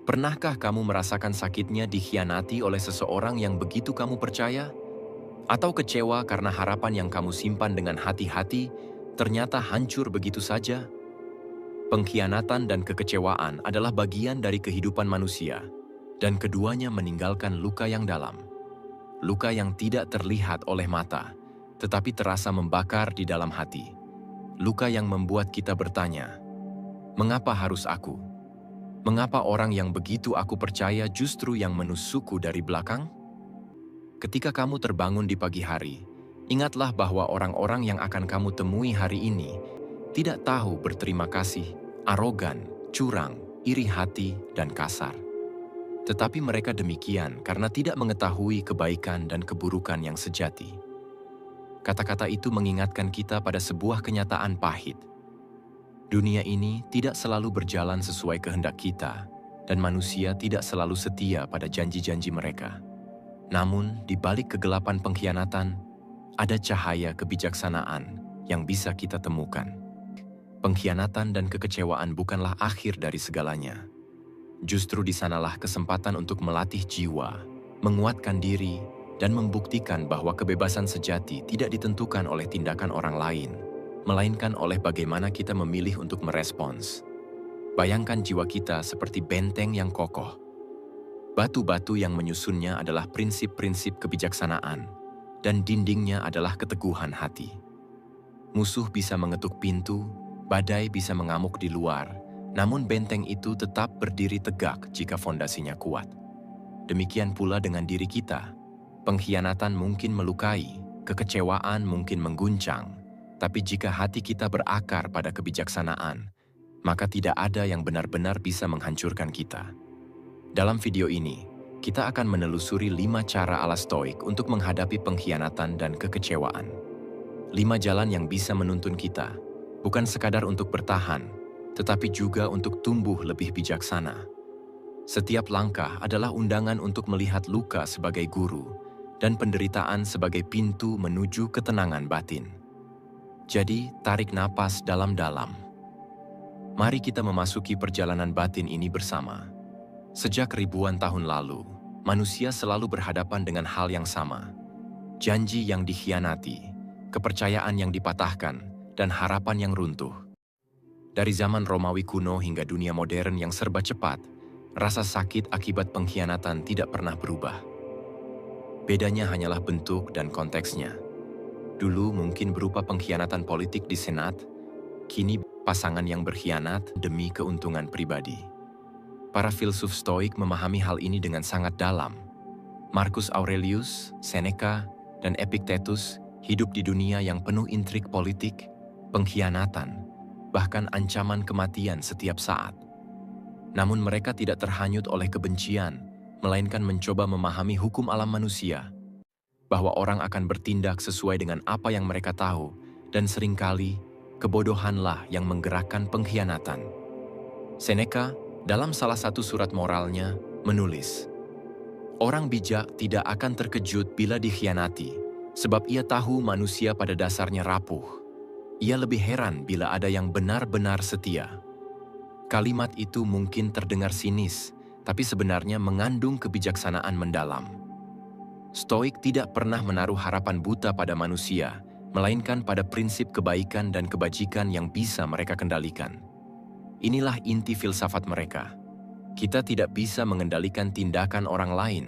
Pernahkah kamu merasakan sakitnya dikhianati oleh seseorang yang begitu kamu percaya? Atau kecewa karena harapan yang kamu simpan dengan hati-hati ternyata hancur begitu saja? Pengkhianatan dan kekecewaan adalah bagian dari kehidupan manusia, dan keduanya meninggalkan luka yang dalam. Luka yang tidak terlihat oleh mata, tetapi terasa membakar di dalam hati. Luka yang membuat kita bertanya, mengapa harus aku? Mengapa orang yang begitu aku percaya justru yang menusukku dari belakang? Ketika kamu terbangun di pagi hari, ingatlah bahwa orang-orang yang akan kamu temui hari ini tidak tahu berterima kasih, arogan, curang, iri hati, dan kasar. Tetapi mereka demikian karena tidak mengetahui kebaikan dan keburukan yang sejati. Kata-kata itu mengingatkan kita pada sebuah kenyataan pahit. Dunia ini tidak selalu berjalan sesuai kehendak kita, dan manusia tidak selalu setia pada janji-janji mereka. Namun, di balik kegelapan pengkhianatan, ada cahaya kebijaksanaan yang bisa kita temukan. Pengkhianatan dan kekecewaan bukanlah akhir dari segalanya. Justru di sanalah kesempatan untuk melatih jiwa, menguatkan diri, dan membuktikan bahwa kebebasan sejati tidak ditentukan oleh tindakan orang lain, melainkan oleh bagaimana kita memilih untuk merespons. Bayangkan jiwa kita seperti benteng yang kokoh. Batu-batu yang menyusunnya adalah prinsip-prinsip kebijaksanaan, dan dindingnya adalah keteguhan hati. Musuh bisa mengetuk pintu, badai bisa mengamuk di luar, namun benteng itu tetap berdiri tegak jika fondasinya kuat. Demikian pula dengan diri kita. Pengkhianatan mungkin melukai, kekecewaan mungkin mengguncang, tapi jika hati kita berakar pada kebijaksanaan, maka tidak ada yang benar-benar bisa menghancurkan kita. Dalam video ini, kita akan menelusuri 5 cara ala Stoik untuk menghadapi pengkhianatan dan kekecewaan. 5 jalan yang bisa menuntun kita, bukan sekadar untuk bertahan, tetapi juga untuk tumbuh lebih bijaksana. Setiap langkah adalah undangan untuk melihat luka sebagai guru dan penderitaan sebagai pintu menuju ketenangan batin. Jadi, tarik napas dalam-dalam. Mari kita memasuki perjalanan batin ini bersama. Sejak ribuan tahun lalu, manusia selalu berhadapan dengan hal yang sama. Janji yang dikhianati, kepercayaan yang dipatahkan, dan harapan yang runtuh. Dari zaman Romawi kuno hingga dunia modern yang serba cepat, rasa sakit akibat pengkhianatan tidak pernah berubah. Bedanya hanyalah bentuk dan konteksnya. Dulu mungkin berupa pengkhianatan politik di Senat, kini pasangan yang berkhianat demi keuntungan pribadi. Para filsuf Stoik memahami hal ini dengan sangat dalam. Marcus Aurelius, Seneca, dan Epictetus hidup di dunia yang penuh intrik politik, pengkhianatan, bahkan ancaman kematian setiap saat. Namun mereka tidak terhanyut oleh kebencian, melainkan mencoba memahami hukum alam manusia, bahwa orang akan bertindak sesuai dengan apa yang mereka tahu, dan seringkali kebodohanlah yang menggerakkan pengkhianatan. Seneca, dalam salah satu surat moralnya, menulis, "Orang bijak tidak akan terkejut bila dikhianati, sebab ia tahu manusia pada dasarnya rapuh. Ia lebih heran bila ada yang benar-benar setia." Kalimat itu mungkin terdengar sinis, tapi sebenarnya mengandung kebijaksanaan mendalam. Stoik tidak pernah menaruh harapan buta pada manusia, melainkan pada prinsip kebaikan dan kebajikan yang bisa mereka kendalikan. Inilah inti filsafat mereka. Kita tidak bisa mengendalikan tindakan orang lain,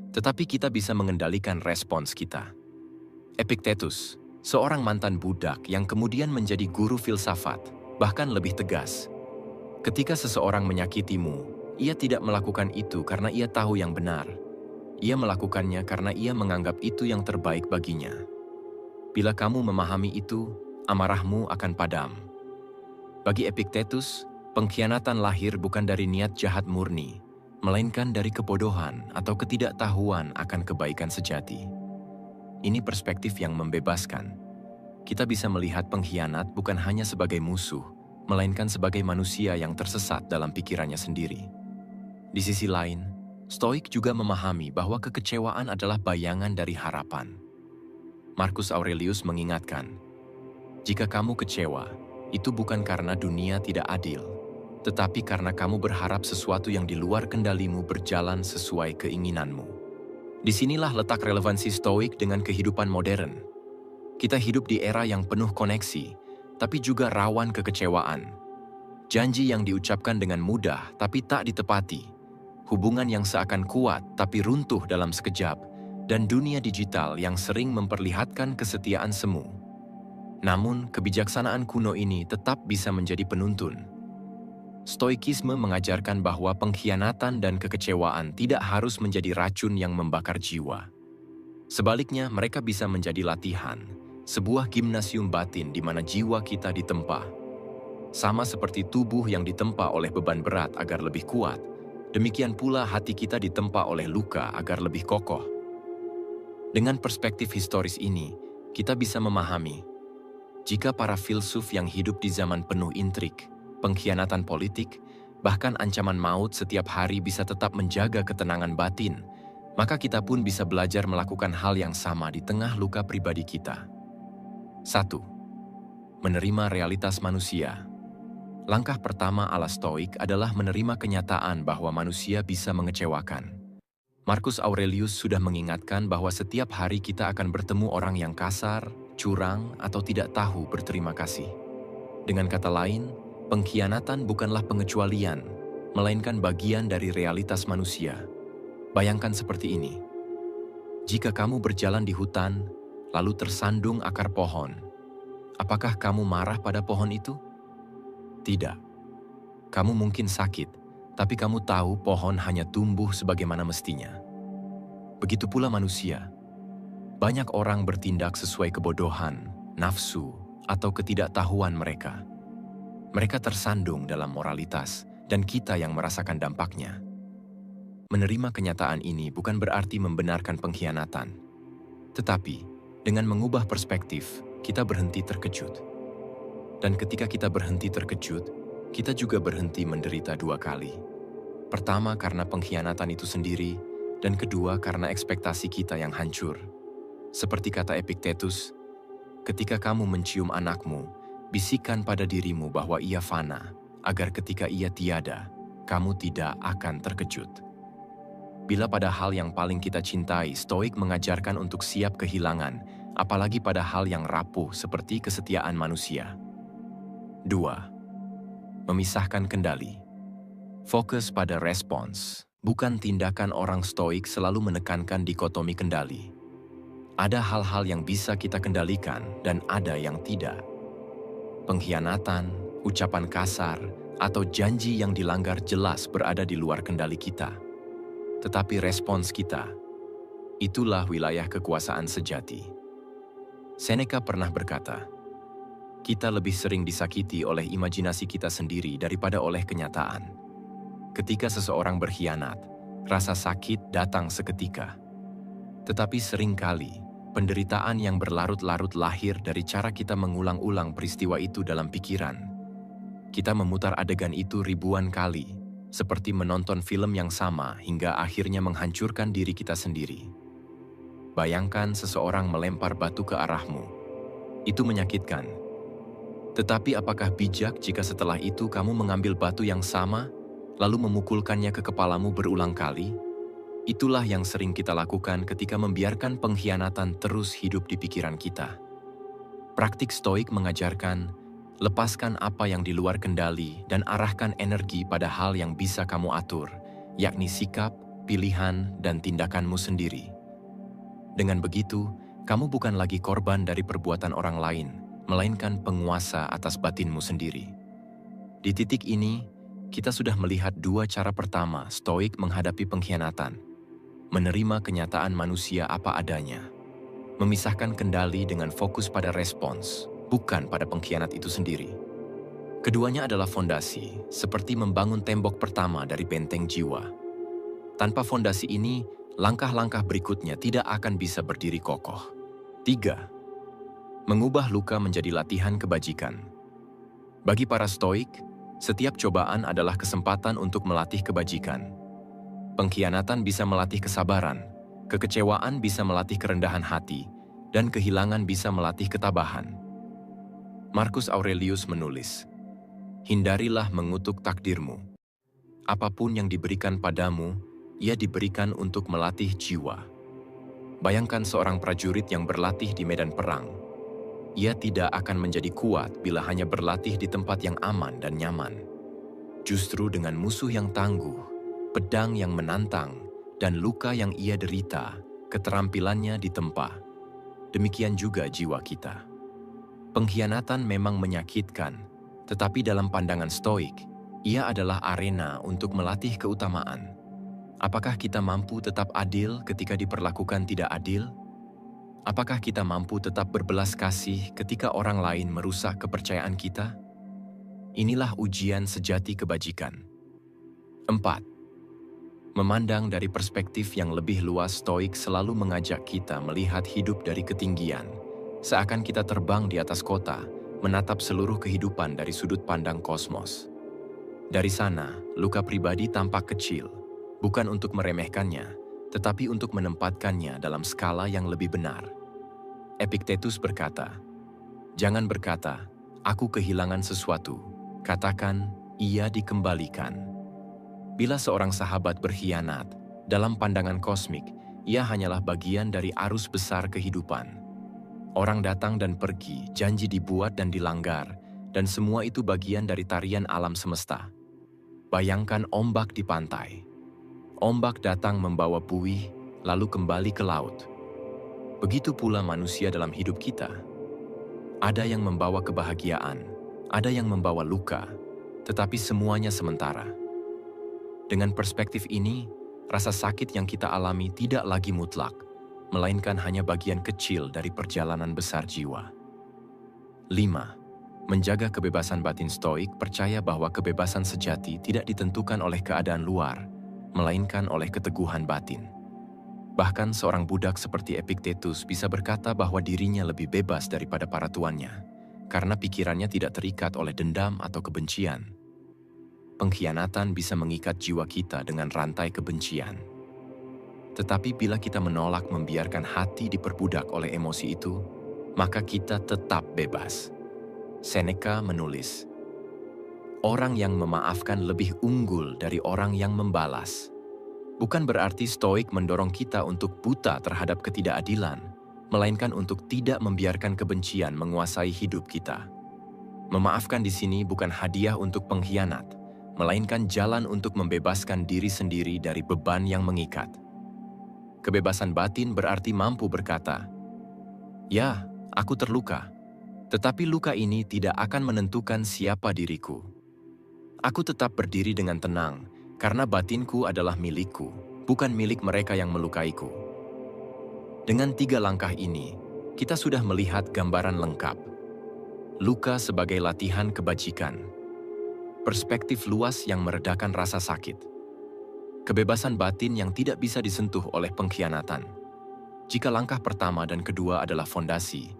tetapi kita bisa mengendalikan respons kita. Epictetus, seorang mantan budak yang kemudian menjadi guru filsafat, bahkan lebih tegas. Ketika seseorang menyakitimu, ia tidak melakukan itu karena ia tahu yang benar. Ia melakukannya karena ia menganggap itu yang terbaik baginya. Bila kamu memahami itu, amarahmu akan padam. Bagi Epictetus, pengkhianatan lahir bukan dari niat jahat murni, melainkan dari kebodohan atau ketidaktahuan akan kebaikan sejati. Ini perspektif yang membebaskan. Kita bisa melihat pengkhianat bukan hanya sebagai musuh, melainkan sebagai manusia yang tersesat dalam pikirannya sendiri. Di sisi lain, Stoik juga memahami bahwa kekecewaan adalah bayangan dari harapan. Marcus Aurelius mengingatkan, "Jika kamu kecewa, itu bukan karena dunia tidak adil, tetapi karena kamu berharap sesuatu yang di luar kendalimu berjalan sesuai keinginanmu. Disinilah letak relevansi Stoik dengan kehidupan modern. Kita hidup di era yang penuh koneksi, tapi juga rawan kekecewaan. Janji yang diucapkan dengan mudah tapi tak ditepati. Hubungan yang seakan kuat tapi runtuh dalam sekejap, dan dunia digital yang sering memperlihatkan kesetiaan semu. Namun, kebijaksanaan kuno ini tetap bisa menjadi penuntun. Stoikisme mengajarkan bahwa pengkhianatan dan kekecewaan tidak harus menjadi racun yang membakar jiwa. Sebaliknya, mereka bisa menjadi latihan, sebuah gimnasium batin di mana jiwa kita ditempa. Sama seperti tubuh yang ditempa oleh beban berat agar lebih kuat, demikian pula hati kita ditempa oleh luka agar lebih kokoh. Dengan perspektif historis ini, kita bisa memahami, jika para filsuf yang hidup di zaman penuh intrik, pengkhianatan politik, bahkan ancaman maut setiap hari bisa tetap menjaga ketenangan batin, maka kita pun bisa belajar melakukan hal yang sama di tengah luka pribadi kita. 1. Menerima realitas manusia. Langkah pertama ala Stoik adalah menerima kenyataan bahwa manusia bisa mengecewakan. Marcus Aurelius sudah mengingatkan bahwa setiap hari kita akan bertemu orang yang kasar, curang, atau tidak tahu berterima kasih. Dengan kata lain, pengkhianatan bukanlah pengecualian, melainkan bagian dari realitas manusia. Bayangkan seperti ini. Jika kamu berjalan di hutan, lalu tersandung akar pohon, apakah kamu marah pada pohon itu? Tidak. Kamu mungkin sakit, tapi kamu tahu pohon hanya tumbuh sebagaimana mestinya. Begitu pula manusia. Banyak orang bertindak sesuai kebodohan, nafsu, atau ketidaktahuan mereka. Mereka tersandung dalam moralitas, dan kita yang merasakan dampaknya. Menerima kenyataan ini bukan berarti membenarkan pengkhianatan. Tetapi, dengan mengubah perspektif, kita berhenti terkejut. Dan ketika kita berhenti terkejut, kita juga berhenti menderita dua kali. Pertama karena pengkhianatan itu sendiri, dan kedua karena ekspektasi kita yang hancur. Seperti kata Epictetus, ketika kamu mencium anakmu, bisikan pada dirimu bahwa ia fana, agar ketika ia tiada, kamu tidak akan terkejut. Bila pada hal yang paling kita cintai, Stoik mengajarkan untuk siap kehilangan, apalagi pada hal yang rapuh seperti kesetiaan manusia. 2. Memisahkan kendali. Fokus pada respons, bukan tindakan. Orang Stoik selalu menekankan dikotomi kendali. Ada hal-hal yang bisa kita kendalikan dan ada yang tidak. Pengkhianatan, ucapan kasar, atau janji yang dilanggar jelas berada di luar kendali kita. Tetapi respons kita, itulah wilayah kekuasaan sejati. Seneca pernah berkata, kita lebih sering disakiti oleh imajinasi kita sendiri daripada oleh kenyataan. Ketika seseorang berkhianat, rasa sakit datang seketika. Tetapi seringkali, penderitaan yang berlarut-larut lahir dari cara kita mengulang-ulang peristiwa itu dalam pikiran. Kita memutar adegan itu ribuan kali, seperti menonton film yang sama hingga akhirnya menghancurkan diri kita sendiri. Bayangkan seseorang melempar batu ke arahmu. Itu menyakitkan. Tetapi apakah bijak jika setelah itu kamu mengambil batu yang sama, lalu memukulkannya ke kepalamu berulang kali? Itulah yang sering kita lakukan ketika membiarkan pengkhianatan terus hidup di pikiran kita. Praktik Stoik mengajarkan, lepaskan apa yang di luar kendali dan arahkan energi pada hal yang bisa kamu atur, yakni sikap, pilihan, dan tindakanmu sendiri. Dengan begitu, kamu bukan lagi korban dari perbuatan orang lain, melainkan penguasa atas batinmu sendiri. Di titik ini, kita sudah melihat dua cara pertama Stoik menghadapi pengkhianatan. Menerima kenyataan manusia apa adanya. Memisahkan kendali dengan fokus pada respons, bukan pada pengkhianat itu sendiri. Keduanya adalah fondasi, seperti membangun tembok pertama dari benteng jiwa. Tanpa fondasi ini, langkah-langkah berikutnya tidak akan bisa berdiri kokoh. 3. Mengubah luka menjadi latihan kebajikan. Bagi para Stoik, setiap cobaan adalah kesempatan untuk melatih kebajikan. Pengkhianatan bisa melatih kesabaran, kekecewaan bisa melatih kerendahan hati, dan kehilangan bisa melatih ketabahan. Marcus Aurelius menulis, Hindarilah mengutuk takdirmu. Apapun yang diberikan padamu, ia diberikan untuk melatih jiwa. Bayangkan seorang prajurit yang berlatih di medan perang. Ia tidak akan menjadi kuat bila hanya berlatih di tempat yang aman dan nyaman. Justru dengan musuh yang tangguh, pedang yang menantang, dan luka yang ia derita, keterampilannya ditempa. Demikian juga jiwa kita. Pengkhianatan memang menyakitkan, tetapi dalam pandangan Stoik, ia adalah arena untuk melatih keutamaan. Apakah kita mampu tetap adil ketika diperlakukan tidak adil? Apakah kita mampu tetap berbelas kasih ketika orang lain merusak kepercayaan kita? Inilah ujian sejati kebajikan. 4. Memandang dari perspektif yang lebih luas, Stoik selalu mengajak kita melihat hidup dari ketinggian, seakan kita terbang di atas kota, menatap seluruh kehidupan dari sudut pandang kosmos. Dari sana, luka pribadi tampak kecil, bukan untuk meremehkannya, tetapi untuk menempatkannya dalam skala yang lebih benar. Epictetus berkata, "Jangan berkata, aku kehilangan sesuatu, katakan, ia dikembalikan." Bila seorang sahabat berkhianat, dalam pandangan kosmik, ia hanyalah bagian dari arus besar kehidupan. Orang datang dan pergi, janji dibuat dan dilanggar, dan semua itu bagian dari tarian alam semesta. Bayangkan ombak di pantai. Ombak datang membawa buih, lalu kembali ke laut. Begitu pula manusia dalam hidup kita. Ada yang membawa kebahagiaan, ada yang membawa luka, tetapi semuanya sementara. Dengan perspektif ini, rasa sakit yang kita alami tidak lagi mutlak, melainkan hanya bagian kecil dari perjalanan besar jiwa. 5. Menjaga kebebasan batin. Stoik percaya bahwa kebebasan sejati tidak ditentukan oleh keadaan luar, melainkan oleh keteguhan batin. Bahkan seorang budak seperti Epictetus bisa berkata bahwa dirinya lebih bebas daripada para tuannya, karena pikirannya tidak terikat oleh dendam atau kebencian. Pengkhianatan bisa mengikat jiwa kita dengan rantai kebencian. Tetapi bila kita menolak membiarkan hati diperbudak oleh emosi itu, maka kita tetap bebas. Seneca menulis, "Orang yang memaafkan lebih unggul dari orang yang membalas." Bukan berarti Stoik mendorong kita untuk buta terhadap ketidakadilan, melainkan untuk tidak membiarkan kebencian menguasai hidup kita. Memaafkan di sini bukan hadiah untuk pengkhianat, melainkan jalan untuk membebaskan diri sendiri dari beban yang mengikat. Kebebasan batin berarti mampu berkata, "Ya, aku terluka, tetapi luka ini tidak akan menentukan siapa diriku. Aku tetap berdiri dengan tenang, karena batinku adalah milikku, bukan milik mereka yang melukaiku." Dengan 3 langkah ini, kita sudah melihat gambaran lengkap. Luka sebagai latihan kebajikan. Perspektif luas yang meredakan rasa sakit. Kebebasan batin yang tidak bisa disentuh oleh pengkhianatan. Jika langkah pertama dan kedua adalah fondasi,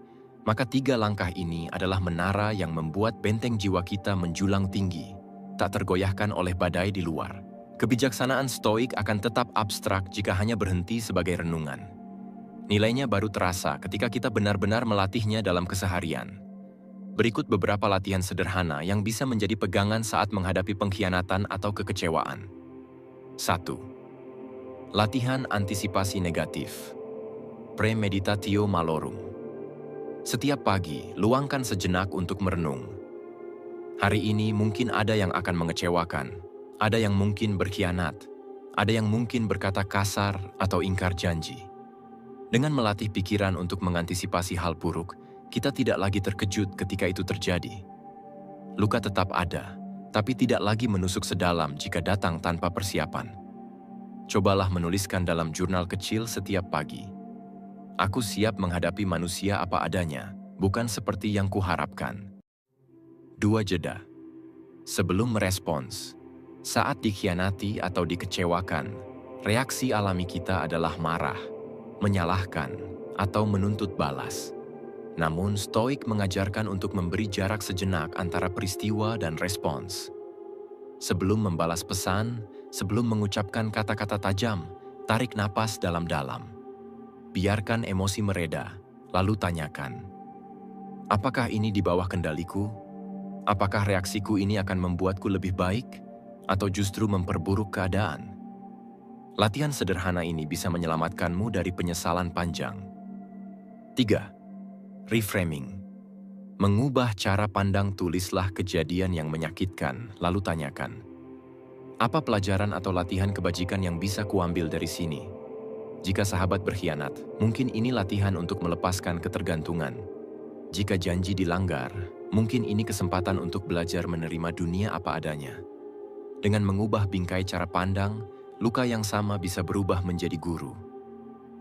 maka 3 langkah ini adalah menara yang membuat benteng jiwa kita menjulang tinggi, tak tergoyahkan oleh badai di luar. Kebijaksanaan Stoik akan tetap abstrak jika hanya berhenti sebagai renungan. Nilainya baru terasa ketika kita benar-benar melatihnya dalam keseharian. Berikut beberapa latihan sederhana yang bisa menjadi pegangan saat menghadapi pengkhianatan atau kekecewaan. 1. Latihan antisipasi negatif. Premeditatio malorum. Setiap pagi, luangkan sejenak untuk merenung. Hari ini mungkin ada yang akan mengecewakan, ada yang mungkin berkhianat, ada yang mungkin berkata kasar atau ingkar janji. Dengan melatih pikiran untuk mengantisipasi hal buruk, kita tidak lagi terkejut ketika itu terjadi. Luka tetap ada, tapi tidak lagi menusuk sedalam jika datang tanpa persiapan. Cobalah menuliskan dalam jurnal kecil setiap pagi. Aku siap menghadapi manusia apa adanya, bukan seperti yang kuharapkan. 2. Jeda. Sebelum merespons, saat dikhianati atau dikecewakan, reaksi alami kita adalah marah, menyalahkan, atau menuntut balas. Namun, Stoik mengajarkan untuk memberi jarak sejenak antara peristiwa dan respons. Sebelum membalas pesan, sebelum mengucapkan kata-kata tajam, tarik napas dalam-dalam. Biarkan emosi mereda, lalu tanyakan, apakah ini di bawah kendaliku? Apakah reaksiku ini akan membuatku lebih baik atau justru memperburuk keadaan? Latihan sederhana ini bisa menyelamatkanmu dari penyesalan panjang. 3. Reframing. Mengubah cara pandang. Tulislah kejadian yang menyakitkan, lalu tanyakan, apa pelajaran atau latihan kebajikan yang bisa kuambil dari sini? Jika sahabat berkhianat, mungkin ini latihan untuk melepaskan ketergantungan. Jika janji dilanggar, mungkin ini kesempatan untuk belajar menerima dunia apa adanya. Dengan mengubah bingkai cara pandang, luka yang sama bisa berubah menjadi guru.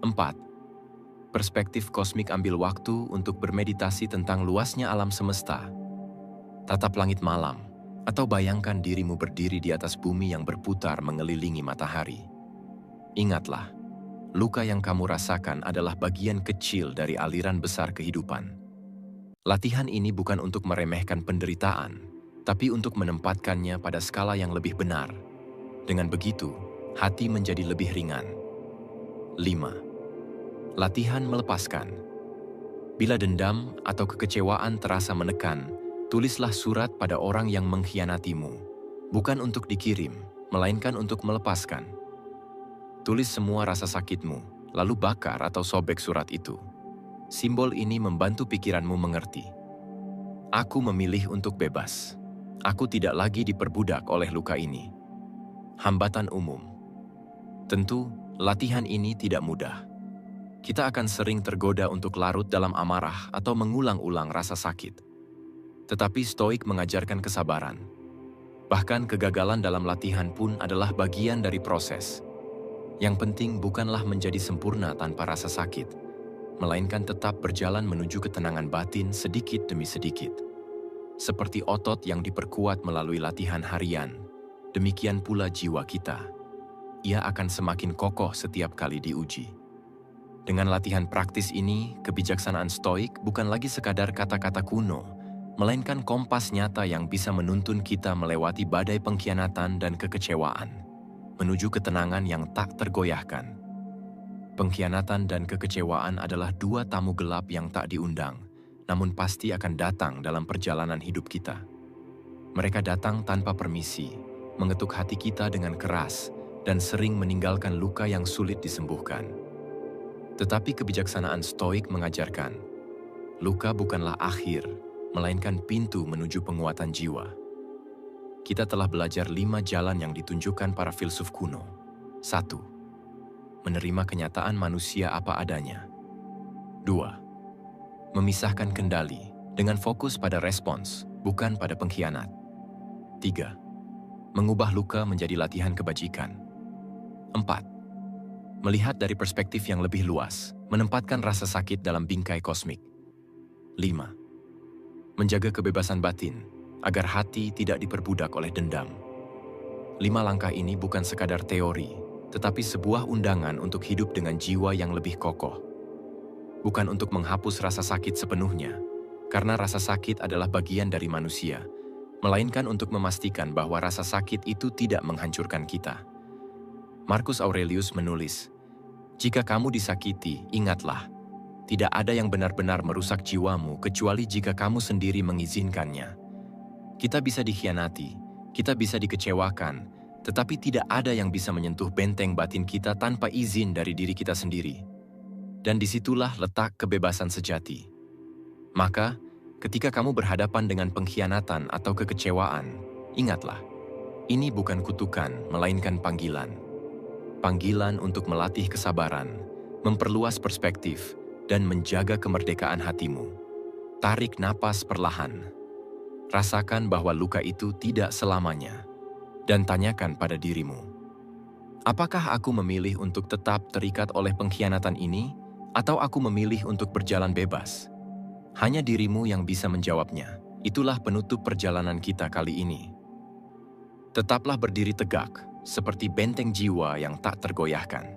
4. Perspektif kosmik. Ambil waktu untuk bermeditasi tentang luasnya alam semesta. Tatap langit malam, atau bayangkan dirimu berdiri di atas bumi yang berputar mengelilingi matahari. Ingatlah, luka yang kamu rasakan adalah bagian kecil dari aliran besar kehidupan. Latihan ini bukan untuk meremehkan penderitaan, tapi untuk menempatkannya pada skala yang lebih benar. Dengan begitu, hati menjadi lebih ringan. 5. Latihan melepaskan. Bila dendam atau kekecewaan terasa menekan, tulislah surat pada orang yang mengkhianatimu. Bukan untuk dikirim, melainkan untuk melepaskan. Tulis semua rasa sakitmu, lalu bakar atau sobek surat itu. Simbol ini membantu pikiranmu mengerti. Aku memilih untuk bebas. Aku tidak lagi diperbudak oleh luka ini. Hambatan umum. Tentu, latihan ini tidak mudah. Kita akan sering tergoda untuk larut dalam amarah atau mengulang-ulang rasa sakit. Tetapi Stoik mengajarkan kesabaran. Bahkan kegagalan dalam latihan pun adalah bagian dari proses. Yang penting bukanlah menjadi sempurna tanpa rasa sakit, melainkan tetap berjalan menuju ketenangan batin sedikit demi sedikit. Seperti otot yang diperkuat melalui latihan harian, demikian pula jiwa kita. Ia akan semakin kokoh setiap kali diuji. Dengan latihan praktis ini, kebijaksanaan Stoik bukan lagi sekadar kata-kata kuno, melainkan kompas nyata yang bisa menuntun kita melewati badai pengkhianatan dan kekecewaan, menuju ketenangan yang tak tergoyahkan. Pengkhianatan dan kekecewaan adalah dua tamu gelap yang tak diundang, namun pasti akan datang dalam perjalanan hidup kita. Mereka datang tanpa permisi, mengetuk hati kita dengan keras, dan sering meninggalkan luka yang sulit disembuhkan. Tetapi kebijaksanaan Stoik mengajarkan, luka bukanlah akhir, melainkan pintu menuju penguatan jiwa. Kita telah belajar 5 jalan yang ditunjukkan para filsuf kuno. 1. Menerima kenyataan manusia apa adanya. 2. Memisahkan kendali dengan fokus pada respons, bukan pada pengkhianat. 3. Mengubah luka menjadi latihan kebajikan. 4. Melihat dari perspektif yang lebih luas, menempatkan rasa sakit dalam bingkai kosmik. 5. Menjaga kebebasan batin, agar hati tidak diperbudak oleh dendam. 5 langkah ini bukan sekadar teori, tetapi sebuah undangan untuk hidup dengan jiwa yang lebih kokoh. Bukan untuk menghapus rasa sakit sepenuhnya, karena rasa sakit adalah bagian dari manusia, melainkan untuk memastikan bahwa rasa sakit itu tidak menghancurkan kita. Marcus Aurelius menulis, "Jika kamu disakiti, ingatlah, tidak ada yang benar-benar merusak jiwamu kecuali jika kamu sendiri mengizinkannya." Kita bisa dikhianati, kita bisa dikecewakan, tetapi tidak ada yang bisa menyentuh benteng batin kita tanpa izin dari diri kita sendiri. Dan disitulah letak kebebasan sejati. Maka, ketika kamu berhadapan dengan pengkhianatan atau kekecewaan, ingatlah, ini bukan kutukan, melainkan panggilan. Panggilan untuk melatih kesabaran, memperluas perspektif, dan menjaga kemerdekaan hatimu. Tarik napas perlahan. Rasakan bahwa luka itu tidak selamanya. Dan tanyakan pada dirimu, apakah aku memilih untuk tetap terikat oleh pengkhianatan ini, atau aku memilih untuk berjalan bebas? Hanya dirimu yang bisa menjawabnya. Itulah penutup perjalanan kita kali ini. Tetaplah berdiri tegak, seperti benteng jiwa yang tak tergoyahkan.